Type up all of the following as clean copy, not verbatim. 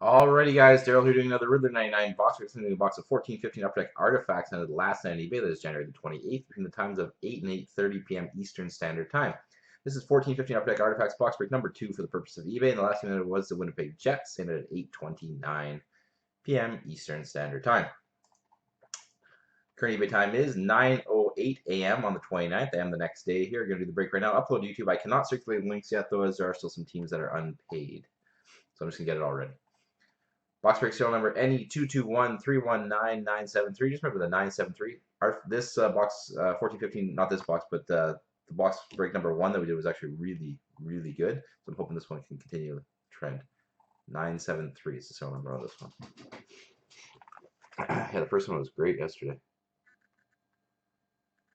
Alrighty, guys, Daryl here doing another Riddler 99 box. We're sending a box of 1415 Upper Deck Artifacts under the last night on eBay. That is January the 28th between the times of 8 and 8:30 p.m. Eastern Standard Time. This is 1415 Upper Deck Artifacts box break number 2 for the purpose of eBay. And the last thing that was the Winnipeg Jets, same at 8:29 p.m. Eastern Standard Time. Current eBay time is 9:08 a.m. on the 29th. I am the next day here. Going to do the break right now. Upload to YouTube. I cannot circulate links yet, though, as there are still some teams that are unpaid. So I'm just going to get it all ready. Box break serial number NE221319973. Just remember the 973. This box, 1415, not this box, but the box break number 1 that we did was actually really, really good. So I'm hoping this one can continue the trend. 973 is the serial number on this one. Yeah, the first one was great yesterday.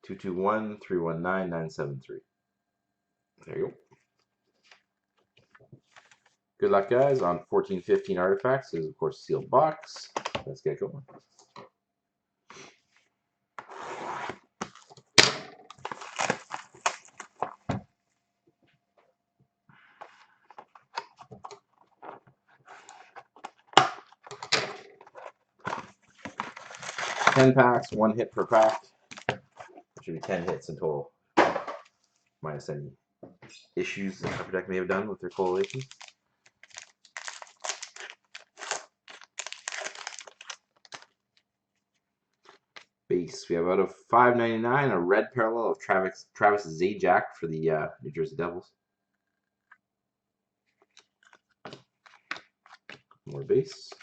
221319973. There you go. Good luck, guys, on 1415 Artifacts. This is, of course, sealed box. Let's get going. Ten packs, 1 hit per pack. Should be 10 hits in total, minus any issues that Upper Deck may have done with their collation. Base, we have out of 599 a red parallel of Travis Zajac for the New Jersey Devils. More base.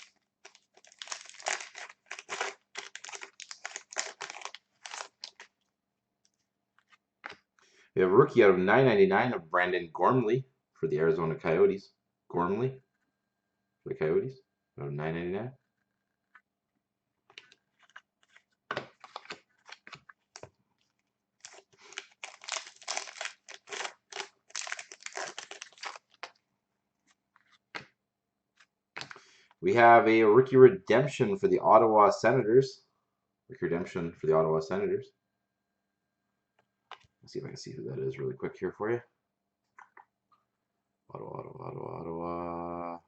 We have a rookie out of 999 of Brandon Gormley for the Arizona Coyotes. Gormley for the Coyotes out of 999. We have a rookie redemption for the Ottawa Senators. Rookie redemption for the Ottawa Senators. Let's see if I can see who that is really quick here for you. Ottawa.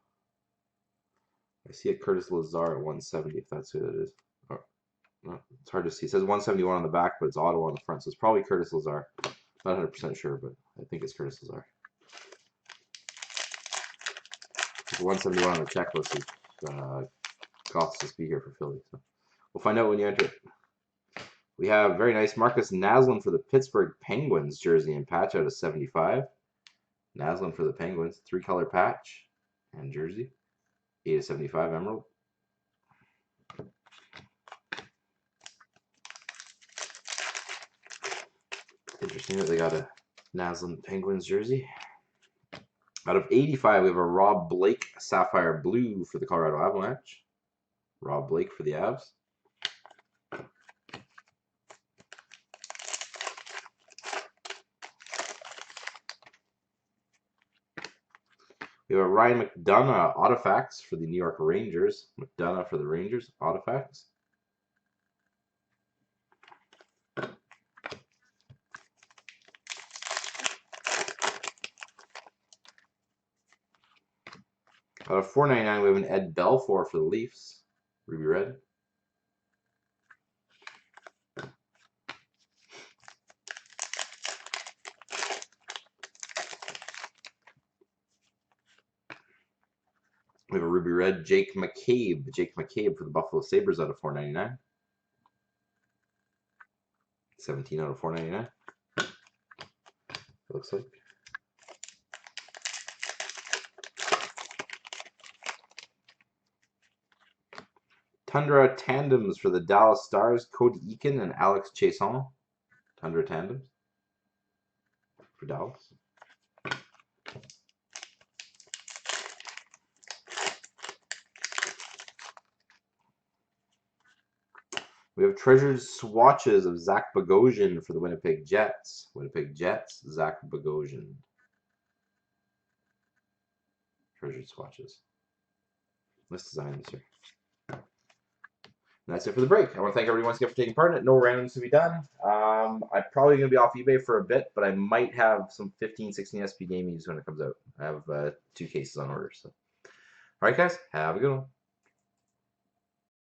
I see a Curtis Lazar at 170, if that's who that is. Oh, no, it's hard to see. It says 171 on the back, but it's Ottawa on the front, so it's probably Curtis Lazar. Not 100% sure, but I think it's Curtis Lazar. 171 on the checklist is costs to be here for Philly. So we'll find out when you enter it. We have very nice Marcus Naslund for the Pittsburgh Penguins jersey and patch out of 75. Naslund for the Penguins, 3-color patch and jersey. 8 of 75 emerald. Interesting that they got a Naslund Penguins jersey. Out of 85, we have a Rob Blake Sapphire Blue for the Colorado Avalanche. Rob Blake for the Avs. We have a Ryan McDonough Artifacts for the New York Rangers. McDonough for the Rangers, Artifacts. Out of 499, we have an Ed Belfour for the Leafs, Ruby Red. We have a Ruby Red Jake McCabe for the Buffalo Sabres out of 499. 17 out of 499. It looks like. Tundra Tandems for the Dallas Stars, Cody Eakin and Alex Chiasson. Tundra Tandems for Dallas. We have treasured swatches of Zach Bogosian for the Winnipeg Jets. Zach Bogosian. Treasured swatches. List designs here. And that's it for the break. I want to thank everyone once again for taking part in it. No randoms to be done. I'm probably going to be off eBay for a bit, but I might have some 15, 16 SP Gamies when it comes out. I have 2 cases on order. So All right, guys, have a good one.